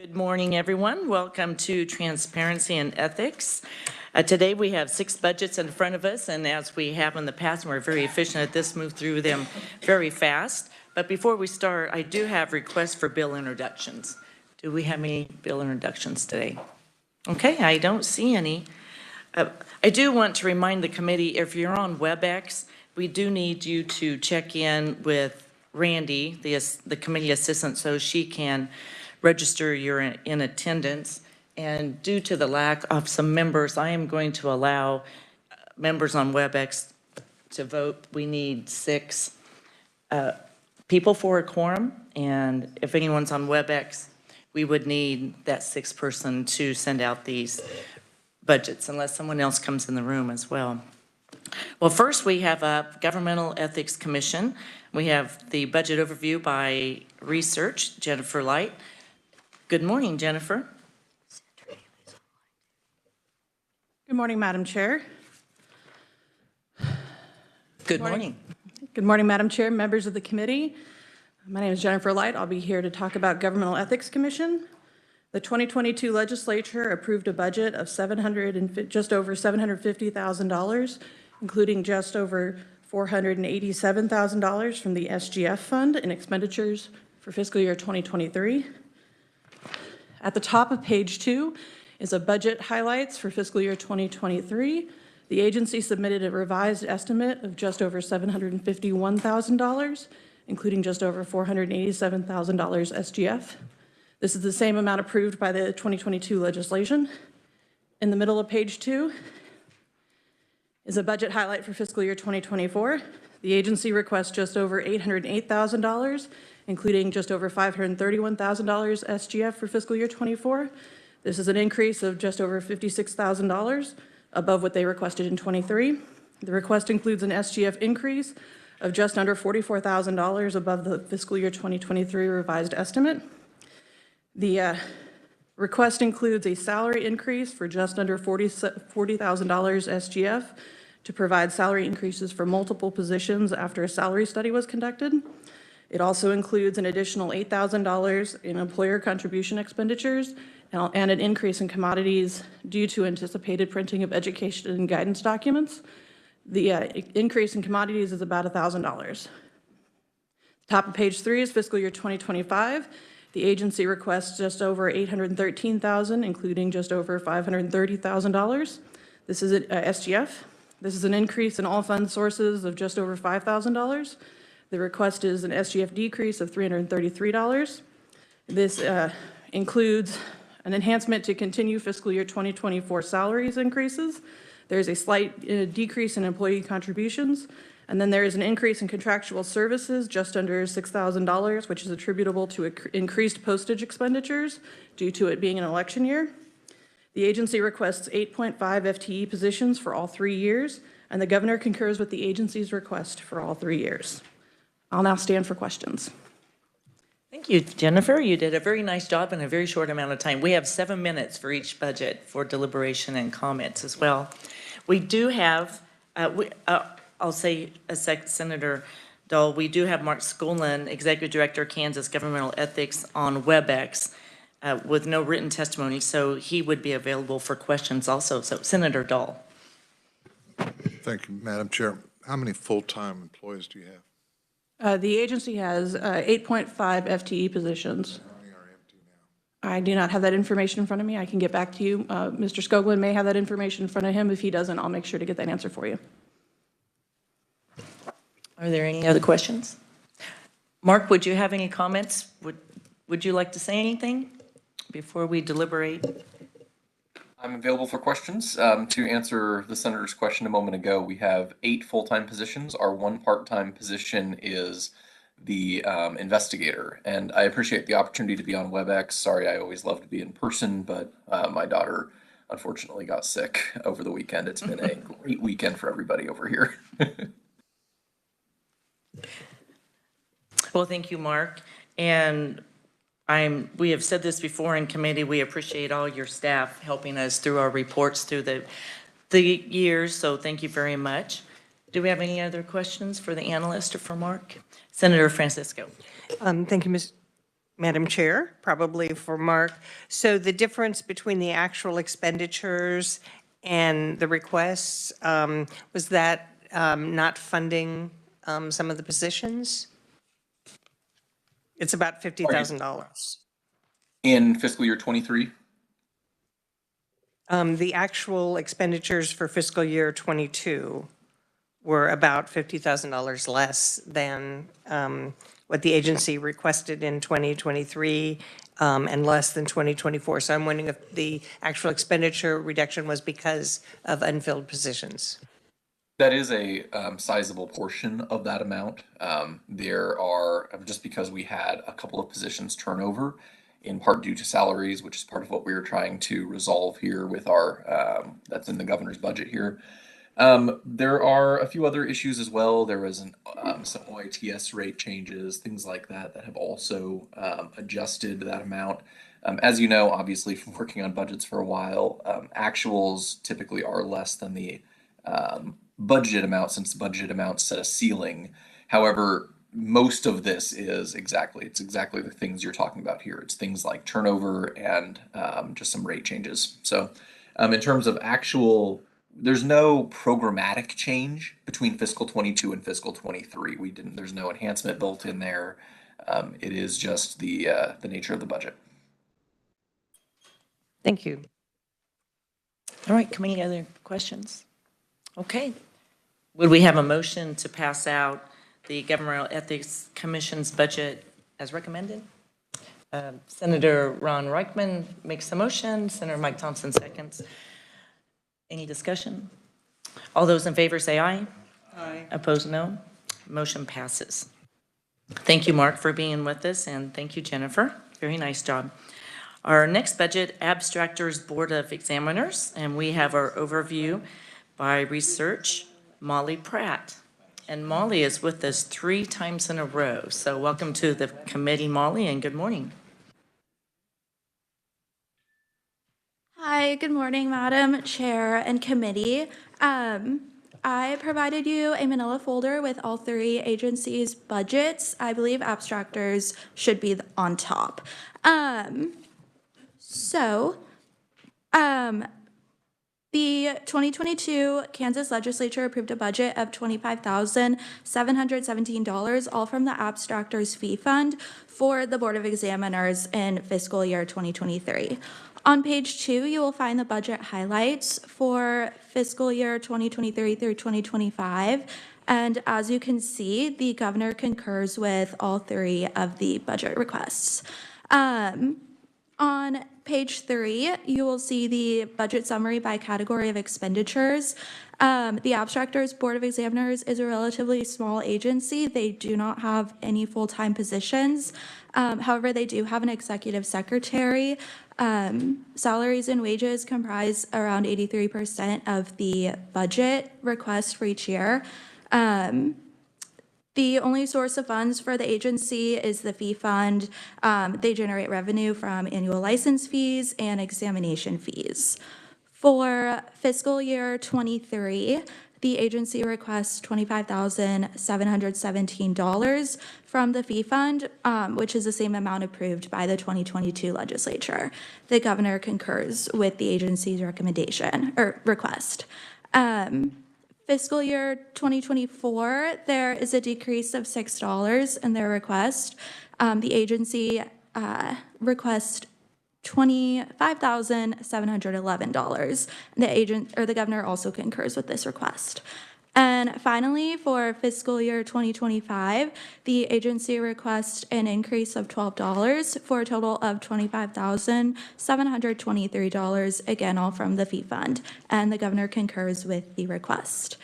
Good morning, everyone. Welcome to Transparency and Ethics. Today we have 6 budgets in front of us, and as we have in the past, we're very efficient at this, move through them very fast. But before we start, I do have requests for bill introductions. Do we have any bill introductions today? Okay, I don't see any. I do want to remind the committee, if you're on WebEx, we do need you to check in with Randy, the committee assistant, so she can register you're in attendance. And due to the lack of some members, I am going to allow members on WebEx to vote. We need 6 people for a quorum, and if anyone's on WebEx, we would need that 6th person to send out these budgets, unless someone else comes in the room as well. Well, first we have a Governmental Ethics Commission. We have the budget overview by Research, Jennifer Light. Good morning, Jennifer. Good morning, Madam Chair. Good morning. Good morning, Madam Chair, members of the committee. My name is Jennifer Light. I'll be here to talk about Governmental Ethics Commission. The 2022 legislature approved a budget of just over $750,000, including just over $487,000 from the SGF fund in expenditures for fiscal year 2023. At the top of page 2 is a budget highlights for fiscal year 2023. The agency submitted a revised estimate of just over $751,000, including just over $487,000 SGF. This is the same amount approved by the 2022 legislation. In the middle of page 2 is a budget highlight for fiscal year 2024. The agency requests just over $808,000, including just over $531,000 SGF for fiscal year 24. This is an increase of just over $56,000 above what they requested in 23. The request includes an SGF increase of just under $44,000 above the fiscal year 2023 revised estimate. The request includes a salary increase for just under $40,000 SGF to provide salary increases for multiple positions after a salary study was conducted. It also includes an additional $8,000 in employer contribution expenditures and an increase in commodities due to anticipated printing of education and guidance documents. The increase in commodities is about $1,000. Top of page 3 is fiscal year 2025. The agency requests just over $813,000, including just over $530,000. This is SGF. This is an increase in all fund sources of just over $5,000. The request is an SGF decrease of $333. This includes an enhancement to continue fiscal year 2024 salaries increases. There's a slight decrease in employee contributions, and then there is an increase in contractual services just under $6,000, which is attributable to increased postage expenditures due to it being an election year. The agency requests 8.5 FTE positions for all 3 years, and the governor concurs with the agency's request for all 3 years. I'll now stand for questions. Thank you, Jennifer. You did a very nice job in a very short amount of time. We have 7 minutes for each budget for deliberation and comments as well. We do have, I'll say, Senator Dahl, we do have Mark Skolin, Executive Director, Kansas Governmental Ethics, on WebEx with no written testimony, so he would be available for questions also. So, Senator Dahl. Thank you, Madam Chair. How many full-time employees do you have? The agency has 8.5 FTE positions. How many are empty now? I do not have that information in front of me. I can get back to you. Mr. Skoglund may have that information in front of him. If he doesn't, I'll make sure to get that answer for you. Are there any other questions? Mark, would you have any comments? Would you like to say anything before we deliberate? I'm available for questions. To answer the senator's question a moment ago, we have 8 full-time positions. Our 1 part-time position is the investigator, and I appreciate the opportunity to be on WebEx. Sorry, I always love to be in person, but my daughter unfortunately got sick over the weekend. It's been a great weekend for everybody over here. Well, thank you, Mark. And we have said this before in committee, we appreciate all your staff helping us through our reports through the years, so thank you very much. Do we have any other questions for the analyst or for Mark? Senator Francisco. Thank you, Ms. Madam Chair, probably for Mark. So the difference between the actual expenditures and the requests, was that not funding some of the positions? It's about $50,000. In fiscal year 23, The actual expenditures for fiscal year '22 were about $50,000 less than what the agency requested in 2023 and less than 2024. So I'm wondering if the actual expenditure reduction was because of unfilled positions. that is a sizable portion of that amount. There are, just because we had a couple of positions turnover, in part due to salaries, which is part of what we were trying to resolve here with our, that's in the governor's budget here. There are a few other issues as well. There was some OITS rate changes, things like that, that have also adjusted that amount. As you know, obviously, from working on budgets for a while, actuals typically are less than the budget amount, since the budget amount set a ceiling. However, most of this is exactly the things you're talking about here. It's things like turnover and just some rate changes. So in terms of actual, there's no programmatic change between fiscal 22 and fiscal 23. There's no enhancement built in there. It is just the nature of the budget. Thank you. All right, committee, other questions? Okay. Would we have a motion to pass out the Governmental Ethics Commission's budget as recommended? Senator Ron Reichman makes the motion. Senator Mike Thompson seconds. Any discussion? All those in favor say aye. Aye. Opposed, no. Motion passes. Thank you, Mark, for being with us, and thank you, Jennifer. Very nice job. Our next budget, Abstractors Board of Examiners, and we have our overview by research, Molly Pratt. And Molly is with us 3 times in a row. So welcome to the committee, Molly, and good morning. Hi, good morning, Madam Chair and committee. I provided you a manila folder with all 3 agencies' budgets. I believe abstractors should be on top. The 2022 Kansas Legislature approved a budget of $25,717, all from the Abstractors Fee Fund for the Board of Examiners in fiscal year 2023. On page 2, you will find the budget highlights for fiscal year 2023 through 2025. And as you can see, the governor concurs with all 3 of the budget requests. On page 3, you will see the budget summary by category of expenditures. The Abstractors Board of Examiners is a relatively small agency. They do not have any full-time positions. However, they do have an executive secretary. Salaries and wages comprise around 83% of the budget request for each year. The only source of funds for the agency is the fee fund. They generate revenue from annual license fees and examination fees. For fiscal year 23, the agency requests $25,717 from the fee fund, which is the same amount approved by the 2022 legislature. The governor concurs with the agency's recommendation or request. Fiscal year 2024, there is a decrease of $6 in their request. The agency requests $25,711. The governor also concurs with this request. And finally, for fiscal year 2025, the agency requests an increase of $12 for a total of $25,723, again, all from the fee fund. And the governor concurs with the request.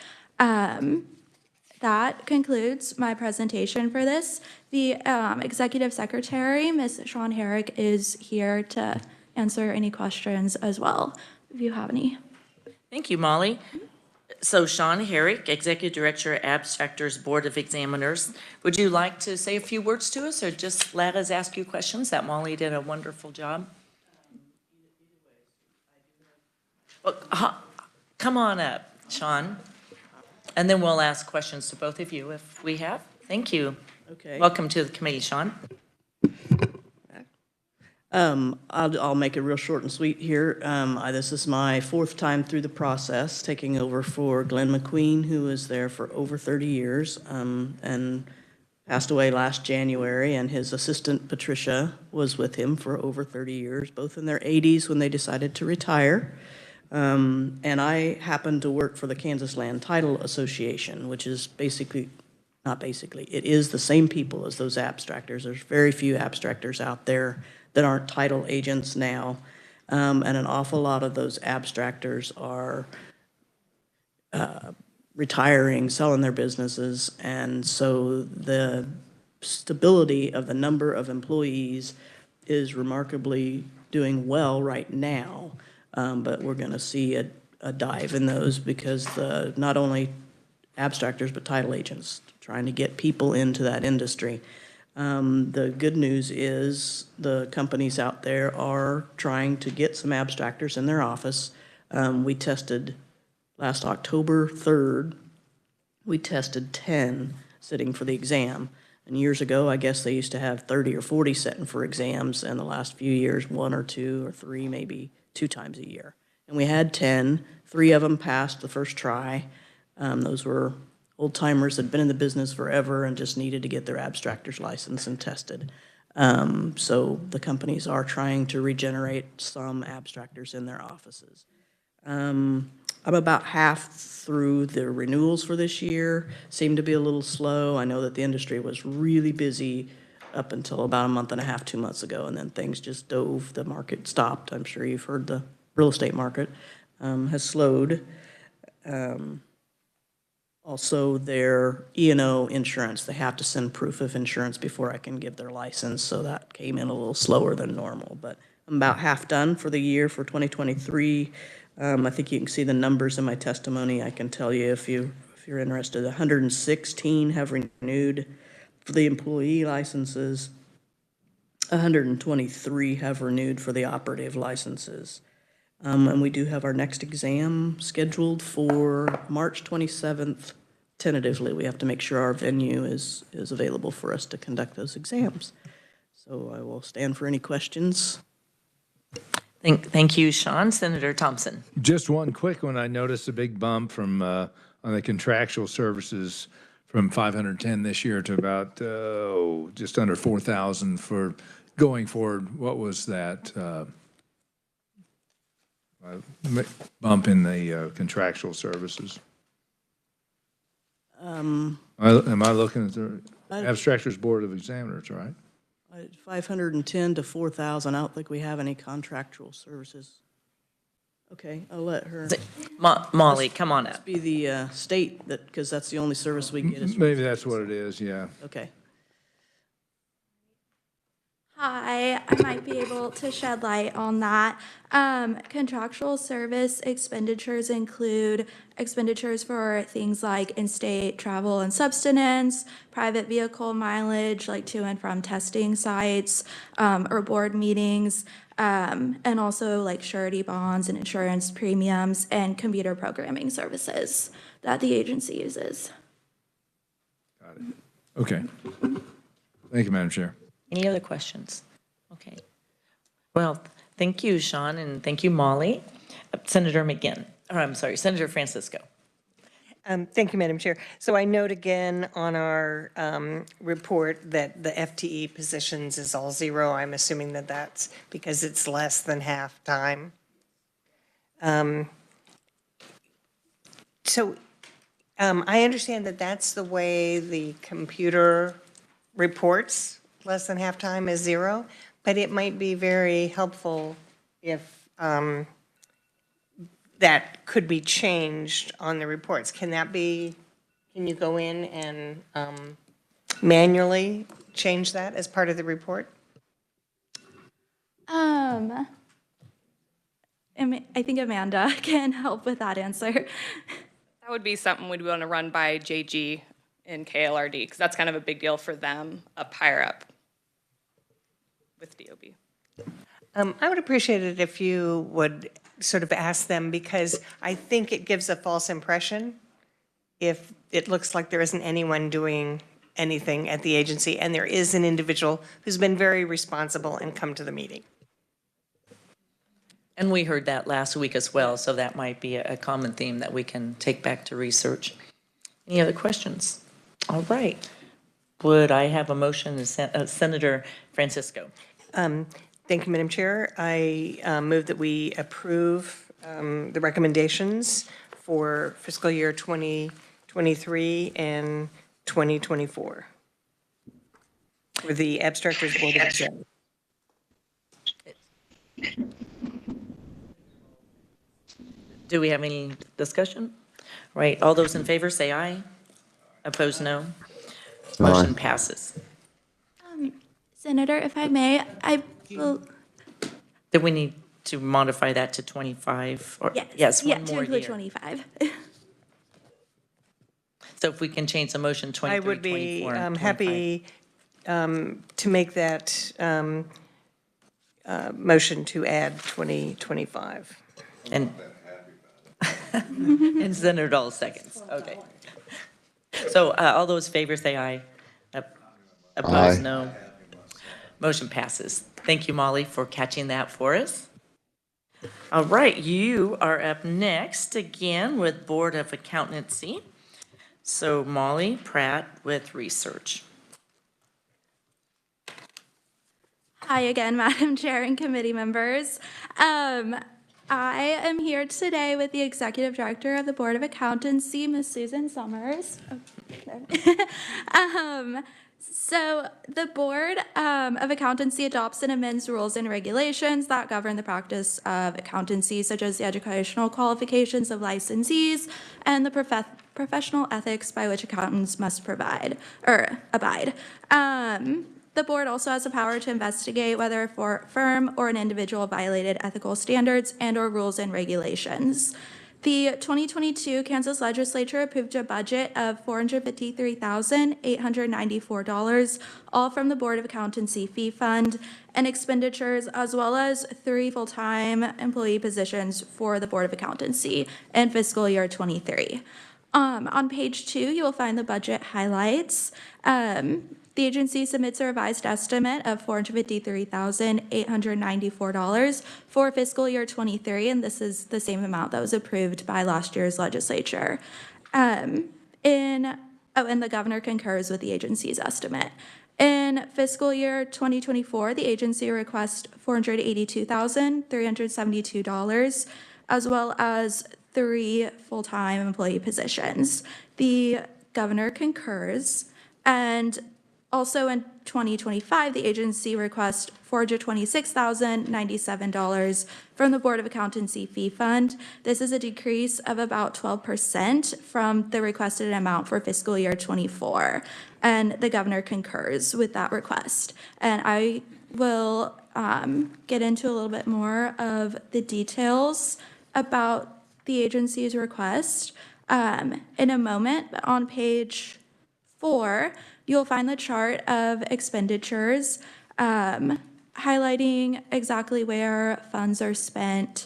That concludes my presentation for this. The executive secretary, Ms. Sean Herrick, is here to answer any questions as well, if you have any. Thank you, Molly. So Sean Herrick, Executive Director, Abstractors Board of Examiners. Would you like to say a few words to us or just let us ask you questions? That Molly did a wonderful job. Well, come on up, Sean. And then we'll ask questions to both of you if we have. Thank you. Okay. Welcome to the committee, Sean. I'll make it real short and sweet here. This is my fourth time through the process, taking over for Glenn McQueen, who was there for over 30 years, and passed away last January, and his assistant Patricia was with him for over 30 years, both in their 80s when they decided to retire. And I happen to work for the Kansas Land Title Association, which is basically, not basically, it is the same people as those abstractors. There's very few abstractors out there that aren't title agents now. And an awful lot of those abstractors are retiring, selling their businesses. And so the stability of the number of employees is remarkably doing well right now. But we're going to see a dive in those because not only abstractors, but title agents trying to get people into that industry. The good news is the companies out there are trying to get some abstractors in their office. We tested last October 3rd, we tested 10 sitting for the exam. And years ago, I guess they used to have 30 or 40 sitting for exams, and the last few years, 1 or 2 or 3, maybe 2 times a year. And we had 10, 3 of them passed the first try. Those were old timers that had been in the business forever and just needed to get their abstractor's license and tested. So the companies are trying to regenerate some abstractors in their offices. I'm about half through the renewals for this year. Seemed to be a little slow. I know that the industry was really busy up until about a month and a half, 2 months ago, and then things just dove. The market stopped. I'm sure you've heard the real estate market has slowed. Also, their E&O insurance, they have to send proof of insurance before I can give their license, so that came in a little slower than normal. But I'm about half done for the year for 2023. I think you can see the numbers in my testimony. I can tell you if you're interested. 116 have renewed for the employee licenses. 123 have renewed for the operative licenses. And we do have our next exam scheduled for March 27th. Tentatively, we have to make sure our venue is available for us to conduct those exams. So I will stand for any questions. Thank you, Sean. Senator Thompson. Just one quick one. I noticed a big bump from on the contractual services from 510 this year to about just under 4,000 for going forward. What was that bump in the contractual services? Am I looking at the Abstractors Board of Examiners, right? 510 to 4,000. I don't think we have any contractual services. Okay, I'll let her. Molly, come on up. Be the state that, because that's the only service we get. Is Maybe that's what it is, yeah. okay. Hi, I might be able to shed light on that. Contractual service expenditures include expenditures for things like in-state travel and subsistence, private vehicle mileage, like to and from testing sites, or board meetings, and also like surety bonds and insurance premiums and computer programming services that the agency uses. Got it. Okay. Thank you, Madam Chair. Any other questions? Okay. Well, thank you, Sean, and thank you, Molly. Senator McGinn, or I'm sorry, Senator Francisco. Thank you, Madam Chair. So I note again on our report that the FTE positions is all 0. I'm assuming that that's because it's less than half time. I understand that that's the way the computer reports less than half time is 0, but it might be very helpful if that could be changed on the reports. Can you go in and manually change that as part of the report? I think Amanda can help with that answer. That would be something we'd want to run by JG and KLRD, because that's kind of a big deal for them up higher up with DOB. I would appreciate it if you would sort of ask them, because I think it gives a false impression if it looks like there isn't anyone doing anything at the agency, and there is an individual who's been very responsible and come to the meeting. And we heard that last week as well, so that might be a common theme that we can take back to research. Any other questions? All right. Would I have a motion, Senator Francisco? Thank you, Madam Chair. I move that we approve the recommendations for fiscal year 2023 and 2024 for the Abstractors Board of Examiners. Do we have any discussion? Right, all those in favor say aye. Opposed, no. Motion passes. Senator, if I may, I will, Do we need to modify that to 25? Or yes, yeah, one to more include year. 25. So if we can change the motion 23, I would be 24, and 25. happy to make that motion to add 2025. And and Senator Dahl seconds, okay. So all those favors say aye. Opposed, no. Motion passes. Thank you, Molly, for catching that for us. All right, you are up next again with Board of Accountancy. So Molly Pratt with Research. Hi again, Madam Chair and committee members. I am here today with the Executive Director of the Board of Accountancy, Ms. Susan Summers. So the Board of Accountancy adopts and amends rules and regulations that govern the practice of accountancy, such as the educational qualifications of licensees and the professional ethics by which accountants must abide. The board also has the power to investigate whether a firm or an individual violated ethical standards and/or rules and regulations. The 2022 Kansas Legislature approved a budget of $453,894, all from the Board of Accountancy Fee Fund, and expenditures, as well as 3 full-time employee positions for the Board of Accountancy in fiscal year 23. On page 2, you will find the budget highlights. The agency submits a revised estimate of $453,894 for fiscal year 23, and this is the same amount that was approved by last year's legislature. And the governor concurs with the agency's estimate. In fiscal year 2024, the agency requests $482,372, as well as 3 full-time employee positions. The governor concurs, and also in 2025, the agency requests $426,097 from the Board of Accountancy Fee Fund. This is a decrease of about 12% from the requested amount for fiscal year 24, and the governor concurs with that request. And I will get into a little bit more of the details about the agency's request in a moment, but on page 4, you'll find the chart of expenditures highlighting exactly where funds are spent.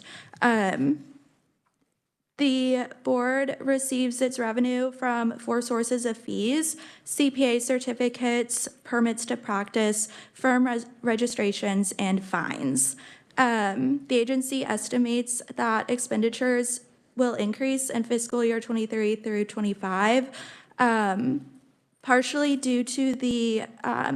The board receives its revenue from 4 sources of fees: CPA certificates, permits to practice, firm registrations, and fines. The agency estimates that expenditures will increase in fiscal year 23 through 25, partially due to the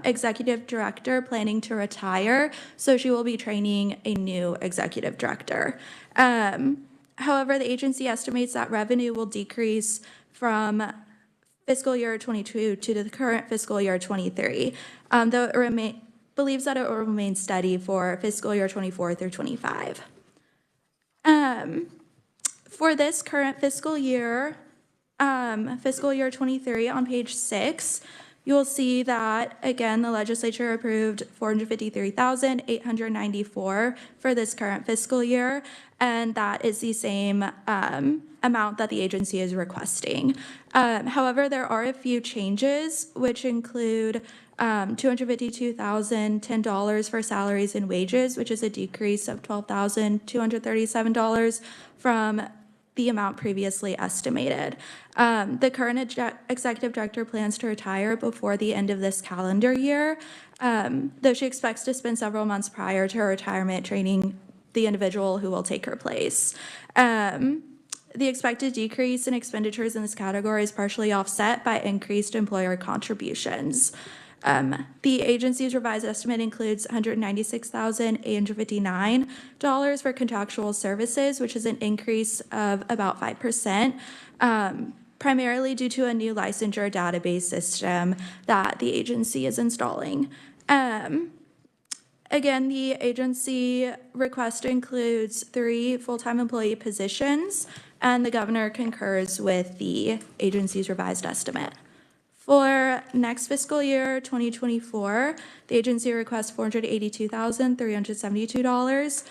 executive director planning to retire, so she will be training a new executive director. However, the agency estimates that revenue will decrease from fiscal year 22 to the current fiscal year 23, though it believes that it will remain steady for fiscal year 24 through 25. For this current fiscal year 23, on page 6, you'll see that, again, the legislature approved $453,894 for this current fiscal year, and that is the same amount that the agency is requesting. However, there are a few changes, which include $252,010 for salaries and wages, which is a decrease of $12,237 from the amount previously estimated. The current executive director plans to retire before the end of this calendar year, though she expects to spend several months prior to her retirement training the individual who will take her place. The expected decrease in expenditures in this category is partially offset by increased employer contributions. The agency's revised estimate includes $196,859 for contractual services, which is an increase of about 5%, primarily due to a new licensure database system that the agency is installing. Again, the agency request includes 3 full-time employee positions, and the governor concurs with the agency's revised estimate. For next fiscal year, 2024, the agency requests $482,372.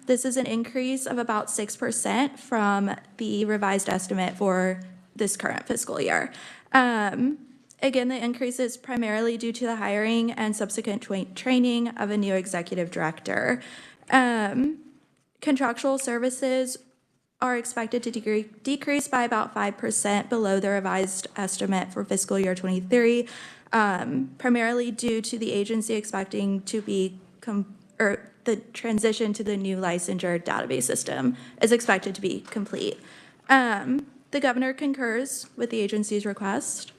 This is an increase of about 6% from the revised estimate for this current fiscal year. Again, the increase is primarily due to the hiring and subsequent training of a new executive director. Contractual services are expected to decrease by about 5% below the revised estimate for fiscal year 23, primarily due to the agency expecting to be, the transition to the new licensure database system is expected to be complete. The governor concurs with the agency's request.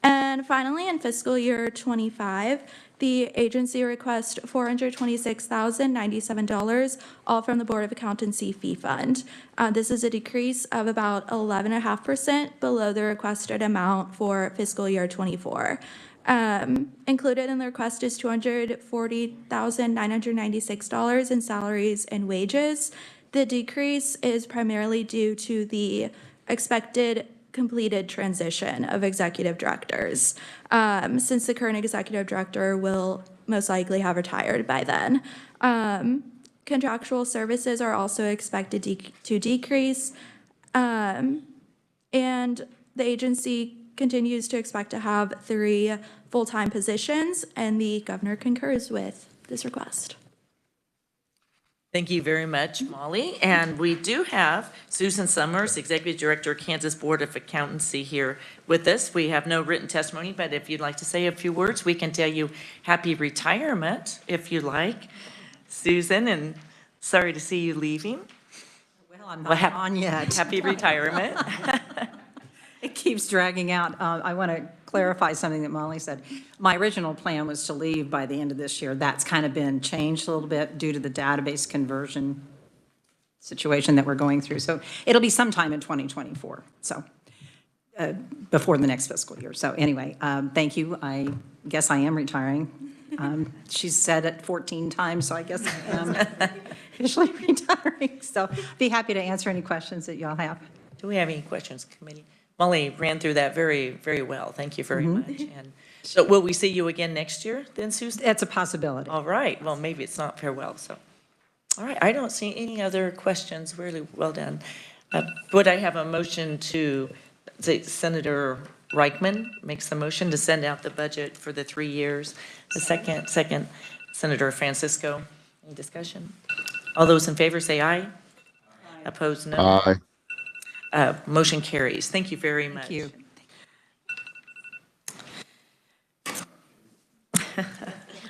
And finally, in fiscal year 25, the agency requests $426,097, all from the Board of Accountancy Fee Fund. This is a decrease of about 11.5% below the requested amount for fiscal year 24. Included in the request is $240,996 in salaries and wages. The decrease is primarily due to the expected completed transition of executive directors, since the current executive director will most likely have retired by then. Contractual services are also expected to decrease, and the agency continues to expect to have 3 full-time positions, and the governor concurs with this request. Thank you very much, Molly. And we do have Susan Summers, Executive Director, Kansas Board of Accountancy, here with us. We have no written testimony, but if you'd like to say a few words, we can tell you happy retirement, if you like. Susan, and sorry to see you leaving. Well, I'm not on yet. Happy retirement. It keeps dragging out. I want to clarify something that Molly said. My original plan was to leave by the end of this year. That's kind of been changed a little bit due to the database conversion situation that we're going through. So it'll be sometime in 2024, so before the next fiscal year. So anyway, thank you. I guess I am retiring. She's said it 14 times, so I guess I am officially retiring. So be happy to answer any questions that y'all have. Do we have any questions, committee? Molly ran through that very, very well. Thank you very much. And so will we see you again next year then, Susan? That's a possibility. All right. Well, maybe it's not farewell, so. All right. I don't see any other questions. Really well done. Would I have a motion to, Senator Reichman makes the motion to send out the budget for the 3 years. The second, Senator Francisco. Any discussion? All those in favor say aye. Opposed, no. Aye. Motion carries. Thank you very much. Thank you.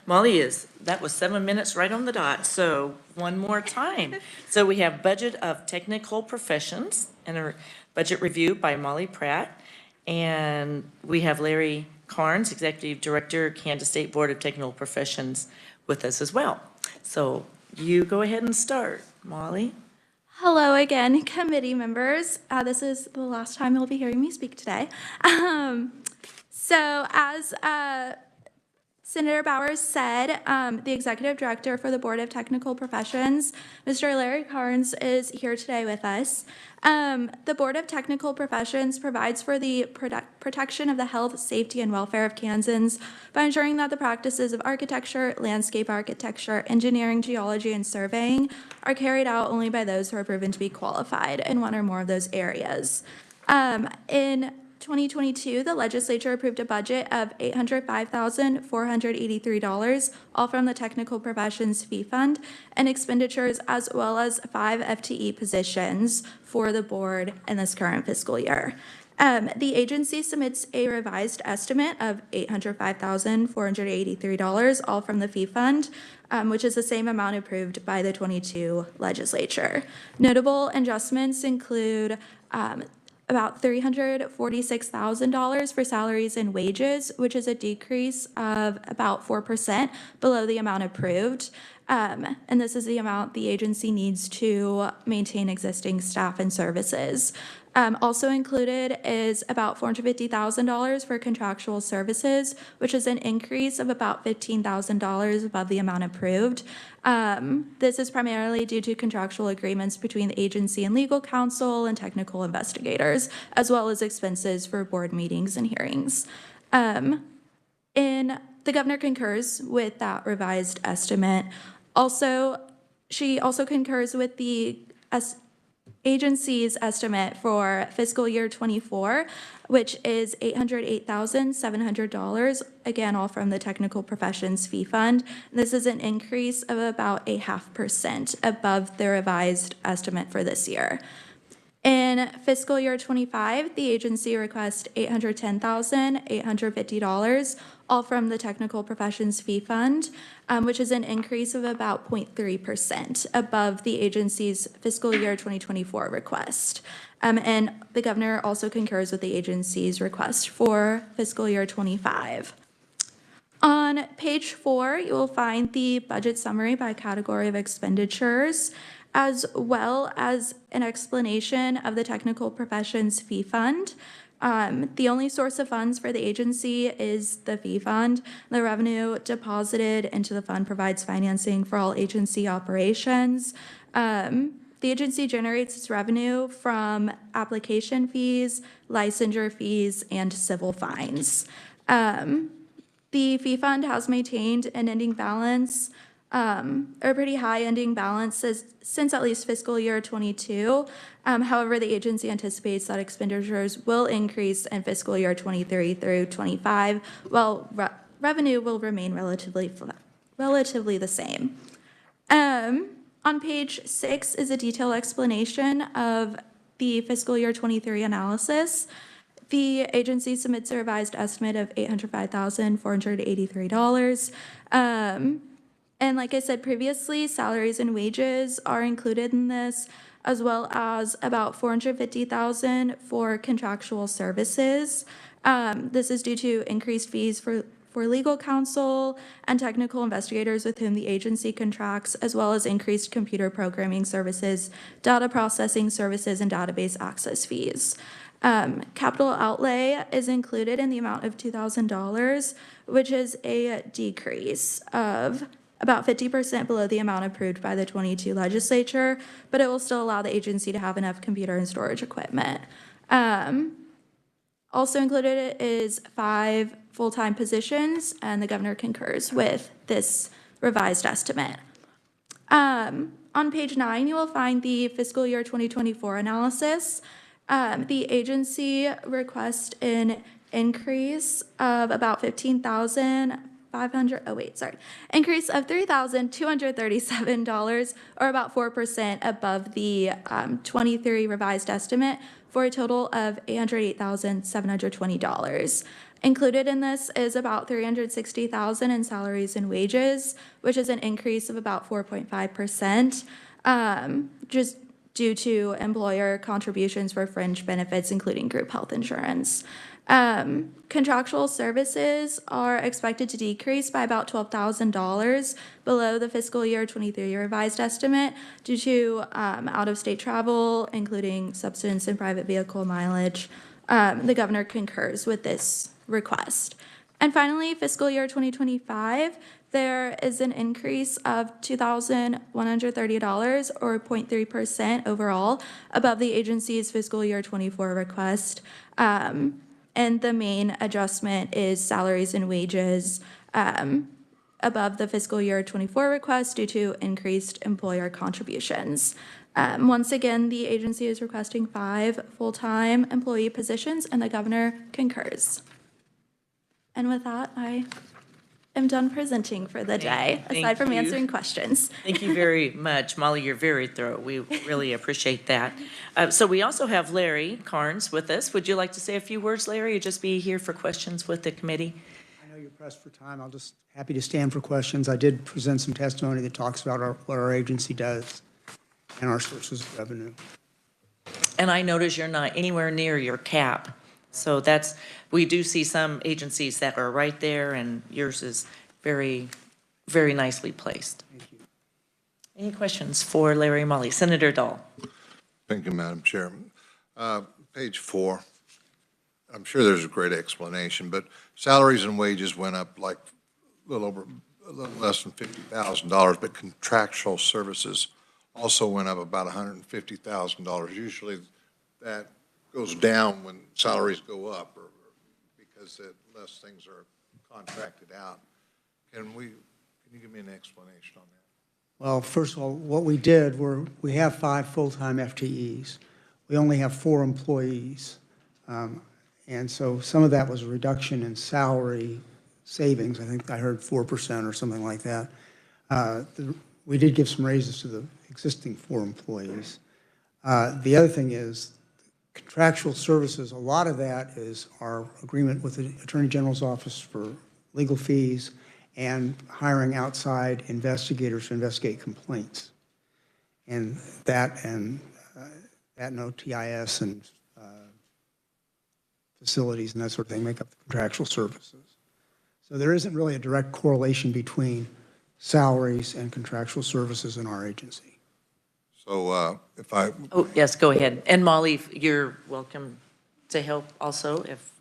Molly, that was 7 minutes right on the dot, so one more time. So we have budget of technical professions and a budget review by Molly Pratt. And we have Larry Carnes, Executive Director, Kansas State Board of Technical Professions, with us as well. So you go ahead and start, Molly. Hello again, committee members. This is the last time you'll be hearing me speak today. So as Senator Bowers said, the Executive Director for the Board of Technical Professions, Mr. Larry Carnes, is here today with us. The Board of Technical Professions provides for the protection of the health, safety, and welfare of Kansans by ensuring that the practices of architecture, landscape architecture, engineering, geology, and surveying are carried out only by those who are proven to be qualified in one or more of those areas. In 2022, the legislature approved a budget of $805,483, all from the Technical Professions Fee Fund, and expenditures as well as 5 FTE positions for the board in this current fiscal year. The agency submits a revised estimate of $805,483, all from the fee fund, which is the same amount approved by the 22 legislature. Notable adjustments include about $346,000 for salaries and wages, which is a decrease of about 4% below the amount approved. And this is the amount the agency needs to maintain existing staff and services. Also included is about $450,000 for contractual services, which is an increase of about $15,000 above the amount approved. This is primarily due to contractual agreements between the agency and legal counsel and technical investigators, as well as expenses for board meetings and hearings. The governor concurs with that revised estimate. She also concurs with the agency's estimate for fiscal year 24, which is $808,700, again, all from the Technical Professions Fee Fund. This is an increase of about 0.5% above the revised estimate for this year. In fiscal year 25, the agency requests $810,850, all from the Technical Professions Fee Fund, which is an increase of about 0.3% above the agency's fiscal year 2024 request. And the governor also concurs with the agency's request for fiscal year 25. On page 4, you will find the budget summary by category of expenditures, as well as an explanation of the Technical Professions Fee Fund. The only source of funds for the agency is the fee fund. The revenue deposited into the fund provides financing for all agency operations. The agency generates its revenue from application fees, licensure fees, and civil fines. The fee fund has maintained an ending balance, a pretty high ending balance since at least fiscal year 22. However, the agency anticipates that expenditures will increase in fiscal year 23 through 25, while revenue will remain relatively the same. On page 6 is a detailed explanation of the fiscal year 23 analysis. The agency submits a revised estimate of $805,483. And like I said previously, salaries and wages are included in this, as well as about $450,000 for contractual services. This is due to increased fees for legal counsel and technical investigators with whom the agency contracts, as well as increased computer programming services, data processing services, and database access fees. Capital outlay is included in the amount of $2,000, which is a decrease of about 50% below the amount approved by the 22 legislature, but it will still allow the agency to have enough computer and storage equipment. Also included is 5 full-time positions, and the governor concurs with this revised estimate. On page 9, you will find the fiscal year 2024 analysis. The agency requests an increase of about increase of $3,237, or about 4% above the 23 revised estimate, for a total of $808,720. Included in this is about $360,000 in salaries and wages, which is an increase of about 4.5%, just due to employer contributions for fringe benefits, including group health insurance. Contractual services are expected to decrease by about $12,000 below the fiscal year 23 revised estimate due to out-of-state travel, including subsistence and private vehicle mileage. The governor concurs with this request. And finally, fiscal year 2025, there is an increase of $2,130, or 0.3% overall, above the agency's fiscal year 24 request. And the main adjustment is salaries and wages above the fiscal year 24 request due to increased employer contributions. Once again, the agency is requesting 5 full-time employee positions, and the governor concurs. And with that, I am done presenting for the day, Thank aside from you. answering questions. Thank you very much. Molly, you're very thorough. We really appreciate that. So we also have Larry Carnes with us. Would you like to say a few words, Larry, or just be here for questions with the committee? I know you're pressed for time. I'll just, happy to stand for questions. I did present some testimony that talks about what our agency does and our sources of revenue. And I notice you're not anywhere near your cap. So that's, we do see some agencies that are right there, and yours is very, very nicely placed. Thank you. Any questions for Larry and Molly? Senator Dahl. Thank you, Madam Chair. Page 4, I'm sure there's a great explanation, but salaries and wages went up like a little less than $50,000, but contractual services also went up about $150,000. Usually that goes down when salaries go up, or because less things are contracted out. Can you give me an explanation on that? Well, first of all, what we did we have 5 full-time FTEs. We only have 4 employees. And so some of that was a reduction in salary savings. I think I heard 4% or something like that. We did give some raises to the existing 4 employees. The other thing is contractual services. A lot of that is our agreement with the Attorney General's office for legal fees and hiring outside investigators to investigate complaints. And that and OTIS and facilities and that sort of thing make up the contractual services. So there isn't really a direct correlation between salaries and contractual services in our agency. So if I, Oh, yes, go ahead. And Molly, you're welcome to help also if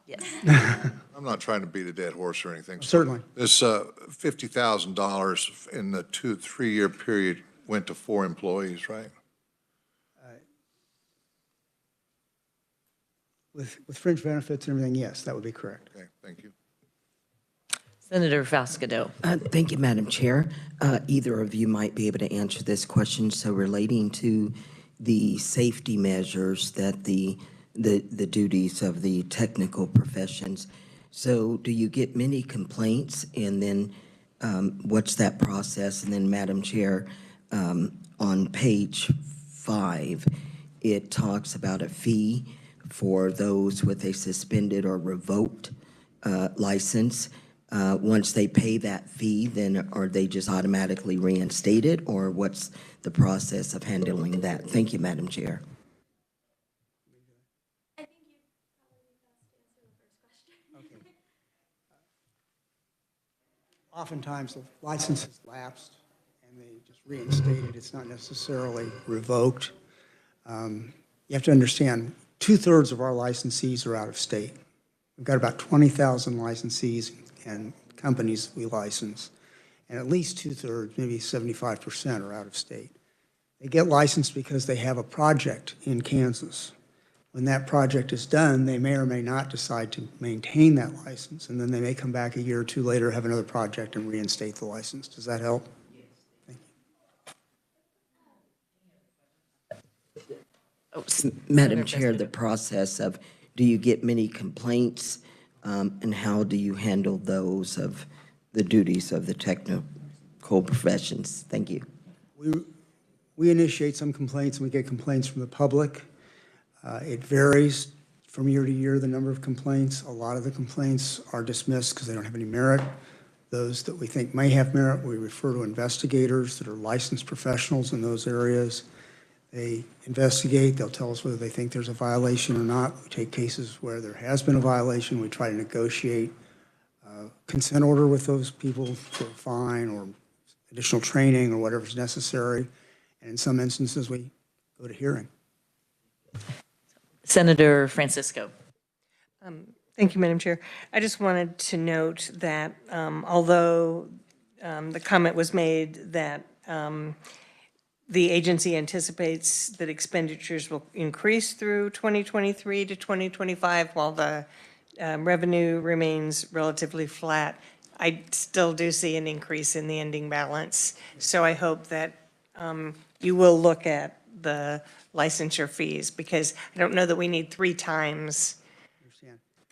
yes. I'm not trying to beat a dead horse or anything. Certainly. This $50,000 in the 2-3 year period went to 4 employees, right? With fringe benefits and everything, yes, that would be correct. Okay, thank you. Senator Vascado. Thank you, Madam Chair. Either of you might be able to answer this question. So relating to the safety measures that the duties of the technical professions. So do you get many complaints, and then what's that process? And then, Madam Chair, on page 5, it talks about a fee for those with a suspended or revoked license. Once they pay that fee, then are they just automatically reinstated, or what's the process of handling that? Thank you, Madam Chair. Oftentimes, the license has lapsed and they just reinstate it. It's not necessarily revoked. You have to understand, 2/3 of our licensees are out of state. We've got about 20,000 licensees and companies we license, and at least 2/3, maybe 75% are out of state. They get licensed because they have a project in Kansas. When that project is done, they may or may not decide to maintain that license, and then they may come back a year or 2 later, have another project, and reinstate the license. Does that help? Yes. Thank you. Oh, Madam Chair, the process of, do you get many complaints, and how do you handle those of the duties of the technical professions? Thank you. We initiate some complaints, and we get complaints from the public. It varies from year to year, the number of complaints. A lot of the complaints are dismissed because they don't have any merit. Those that we think may have merit, we refer to investigators that are licensed professionals in those areas. They investigate, they'll tell us whether they think there's a violation or not. We take cases where there has been a violation, we try to negotiate consent order with those people for a fine or additional training or whatever's necessary. And in some instances, we go to hearing. Senator Francisco. Thank you, Madam Chair. I just wanted to note that although the comment was made that the agency anticipates that expenditures will increase through 2023 to 2025 while the revenue remains relatively flat, I still do see an increase in the ending balance. So I hope that you will look at the licensure fees, because I don't know that we need 3 times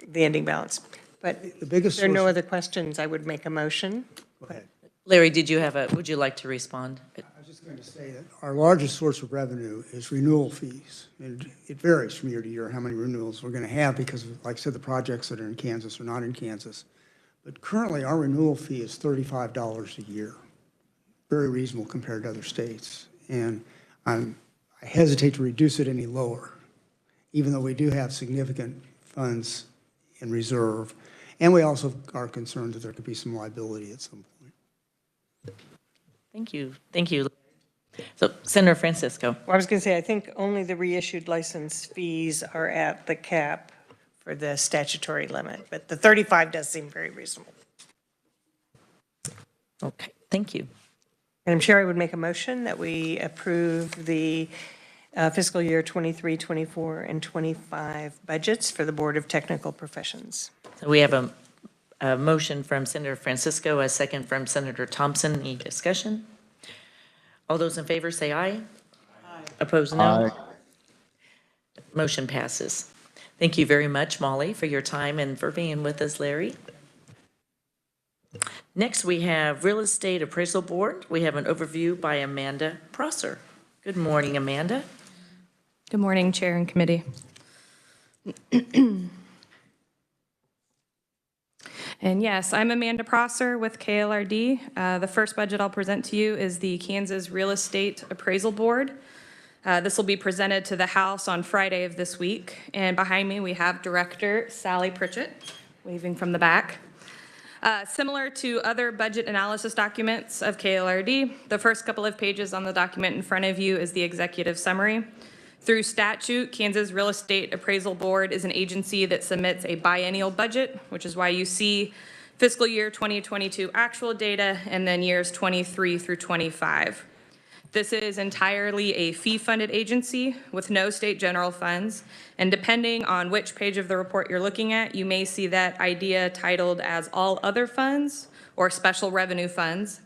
the ending balance. But The if biggest there are no source- other questions, I would make a motion. Go ahead. Larry, would you like to respond? I was just going to say that our largest source of revenue is renewal fees. And it varies from year to year how many renewals we're going to have because, like I said, the projects that are in Kansas are not in Kansas. But currently, our renewal fee is $35 a year. Very reasonable compared to other states. And I hesitate to reduce it any lower, even though we do have significant funds in reserve. And we also are concerned that there could be some liability at some point. Thank you. Thank you. So Senator Francisco. Well, I was going to say, I think only the reissued license fees are at the cap for the statutory limit, but the 35 does seem very reasonable. Okay, thank you. Madam Chair, I would make a motion that we approve the fiscal year 23, 24, and 25 budgets for the Board of Technical Professions. So we have a motion from Senator Francisco, a second from Senator Thompson. Any discussion? All those in favor say aye. Aye. Opposed, no. Motion passes. Thank you very much, Molly, for your time and for being with us, Larry. Next, we have Real Estate Appraisal Board. We have an overview by Amanda Prosser. Good morning, Amanda. Good morning, Chair and Committee. And yes, I'm Amanda Prosser with KLRD. The first budget I'll present to you is the Kansas Real Estate Appraisal Board. This will be presented to the House on Friday of this week. And behind me, we have Director Sally Pritchett, waving from the back. Similar to other budget analysis documents of KLRD, the first couple of pages on the document in front of you is the executive summary. Through statute, Kansas Real Estate Appraisal Board is an agency that submits a biennial budget, which is why you see fiscal year 2022 actual data and then years 23 through 25. This is entirely a fee-funded agency with no state general funds, and depending on which page of the report you're looking at, you may see that idea titled as All Other Funds or Special Revenue Funds.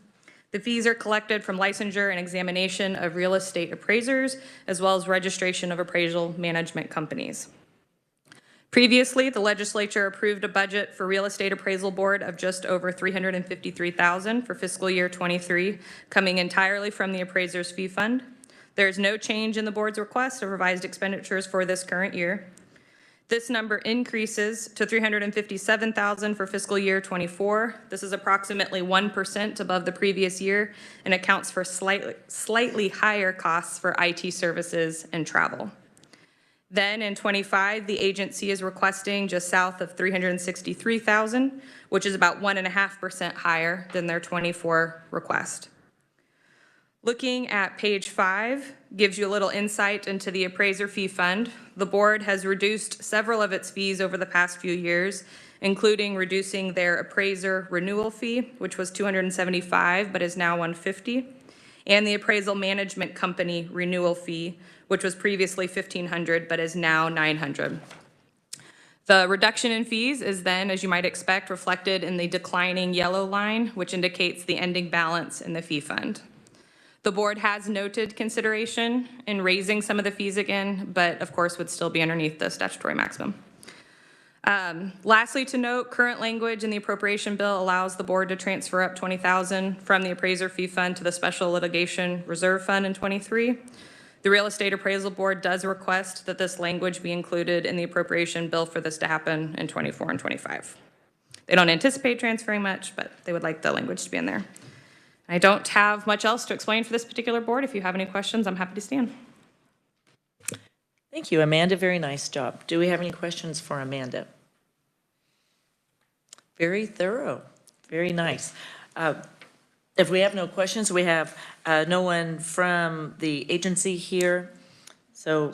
The fees are collected from licensure and examination of real estate appraisers, as well as registration of appraisal management companies. Previously, the legislature approved a budget for Real Estate Appraisal Board of just over $353,000 for fiscal year 23, coming entirely from the appraiser's fee fund. There is no change in the board's request of revised expenditures for this current year. This number increases to $357,000 for fiscal year 24. This is approximately 1% above the previous year and accounts for slightly higher costs for IT services and travel. Then in 25, the agency is requesting just south of $363,000, which is about 1.5% higher than their 24 request. Looking at page 5 gives you a little insight into the appraiser fee fund. The board has reduced several of its fees over the past few years, including reducing their appraiser renewal fee, which was $275 but is now $150, and the appraisal management company renewal fee, which was previously $1,500 but is now $900. The reduction in fees is then, as you might expect, reflected in the declining yellow line, which indicates the ending balance in the fee fund. The board has noted consideration in raising some of the fees again, but of course would still be underneath the statutory maximum. Lastly, to note, current language in the appropriation bill allows the board to transfer up $20,000 from the appraiser fee fund to the special litigation reserve fund in 23. The Real Estate Appraisal Board does request that this language be included in the appropriation bill for this to happen in 24 and 25. They don't anticipate transferring much, but they would like the language to be in there. I don't have much else to explain for this particular board. If you have any questions, I'm happy to stand. Thank you, Amanda. Very nice job. Do we have any questions for Amanda? Very thorough. Very nice. If we have no questions, we have no one from the agency here. So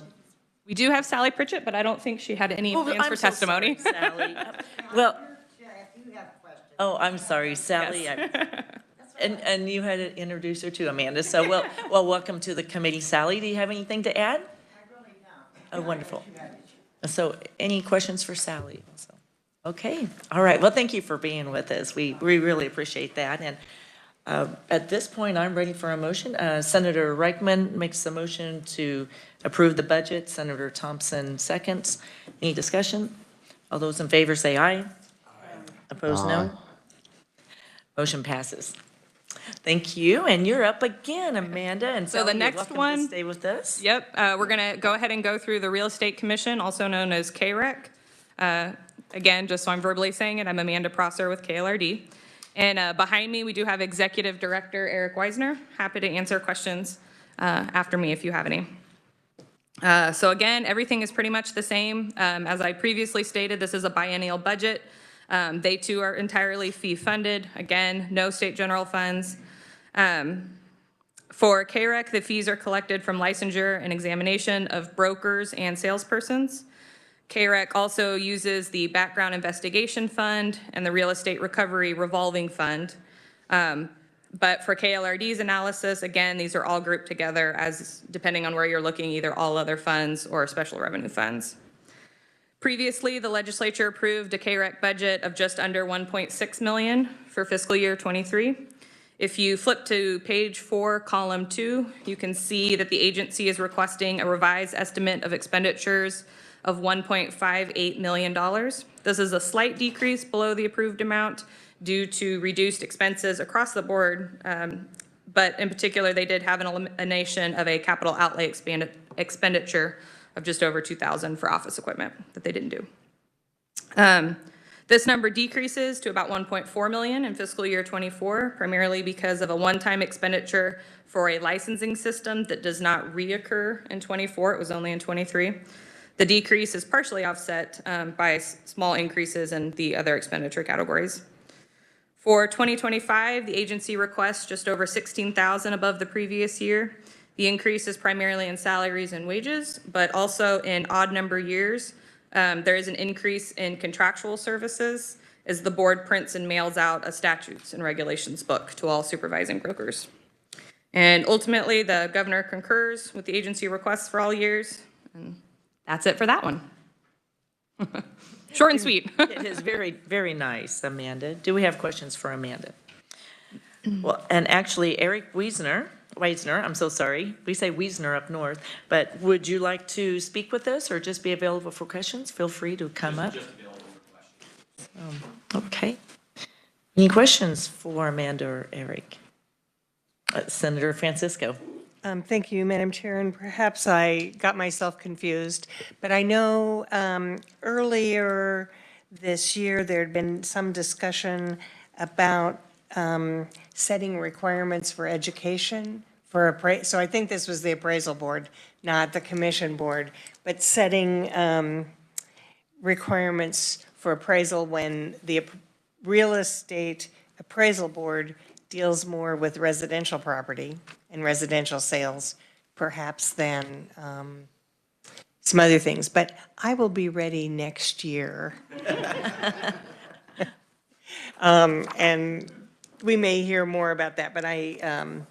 We do have Sally Pritchett, but I don't think she had any plans for testimony. So sorry, Sally. Well, oh, I'm sorry, Sally. Yes. And you had to introduce her too, Amanda. So, well, welcome to the committee. Sally, do you have anything to add? I really don't. Oh, wonderful. So any questions for Sally? So, okay. All right. Well, thank you for being with us. We really appreciate that. And at this point, I'm ready for a motion. Senator Reichman makes the motion to approve the budget. Senator Thompson seconds. Any discussion? All those in favor say aye. Aye. Opposed, no. Motion passes. Thank you, and you're up again, Amanda, and So the Sally, you're next welcome to one- stay with us. Yep, we're going to go ahead and go through the Real Estate Commission, also known as KREC. Again, just so I'm verbally saying it, I'm Amanda Prosser with KLRD. And behind me, we do have Executive Director Eric Weisner. Happy to answer questions after me if you have any. So again, everything is pretty much the same. As I previously stated, this is a biennial budget. They too are entirely fee-funded. Again, no state general funds. For KREC, the fees are collected from licensure and examination of brokers and salespersons. KREC also uses the Background Investigation Fund and the Real Estate Recovery Revolving Fund. But for KLRD's analysis, again, these are all grouped together as, depending on where you're looking, either all other funds or special revenue funds. Previously, the legislature approved a KREC budget of just under 1.6 million for fiscal year 23. If you flip to page 4, column 2, you can see that the agency is requesting a revised estimate of expenditures of $1.58 million. This is a slight decrease below the approved amount due to reduced expenses across the board, but in particular, they did have an elimination of a capital outlay expenditure of just over $2,000 for office equipment that they didn't do. This number decreases to about 1.4 million in fiscal year 24, primarily because of a one-time expenditure for a licensing system that does not reoccur in 24. It was only in 23. The decrease is partially offset by small increases in the other expenditure categories. For 2025, the agency requests just over 16,000 above the previous year. The increase is primarily in salaries and wages, but also in odd number years. There is an increase in contractual services as the board prints and mails out a statutes and regulations book to all supervising brokers. And ultimately, the governor concurs with the agency requests for all years. And that's it for that one. Short and sweet. It is very, very nice, Amanda. Do we have questions for Amanda? Well, and actually, Eric Weisner, I'm so sorry. We say Weisner up north, but would you like to speak with us or just be available for questions? Feel free to come up. Just available for questions. Okay. Any questions for Amanda or Eric? Senator Francisco. Thank you, Madam Chair, and perhaps I got myself confused, but I know earlier this year there had been some discussion about setting requirements for education for so I think this was the appraisal board, not the commission board, but setting requirements for appraisal when the real estate appraisal board deals more with residential property and residential sales, perhaps than some other things. But I will be ready next year. And we may hear more about that, but I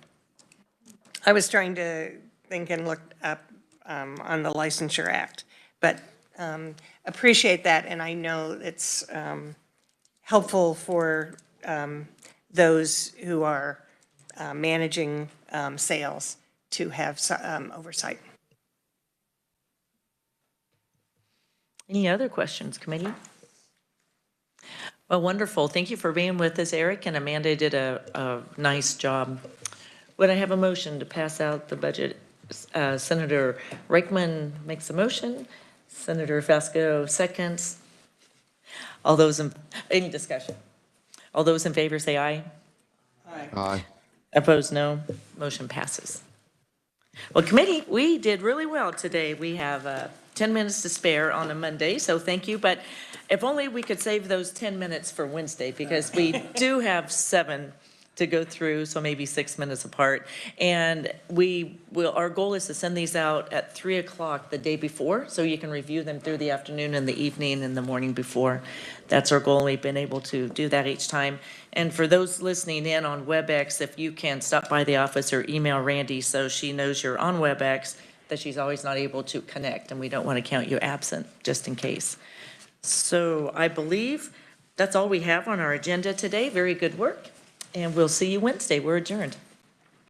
was trying to think and look up on the Licensure Act, but appreciate that, and I know it's helpful for those who are managing sales to have oversight. Any other questions, committee? Well, wonderful. Thank you for being with us, Eric, and Amanda did a nice job. Would I have a motion to pass out the budget? Senator Reichman makes a motion. Senator Vasco seconds. All those any discussion? All those in favor say aye. Aye. Opposed, no. Motion passes. Well, committee, we did really well today. We have 10 minutes to spare on a Monday, so thank you. But if only we could save those 10 minutes for Wednesday, because we do have 7 to go through, so maybe 6 minutes apart. And our goal is to send these out at 3 o'clock the day before, so you can review them through the afternoon and the evening and the morning before. That's our goal. We've been able to do that each time. And for those listening in on WebEx, if you can stop by the office or email Randy so she knows you're on WebEx, that she's always not able to connect, and we don't want to count you absent, just in case. So I believe that's all we have on our agenda today. Very good work. And we'll see you Wednesday. We're adjourned.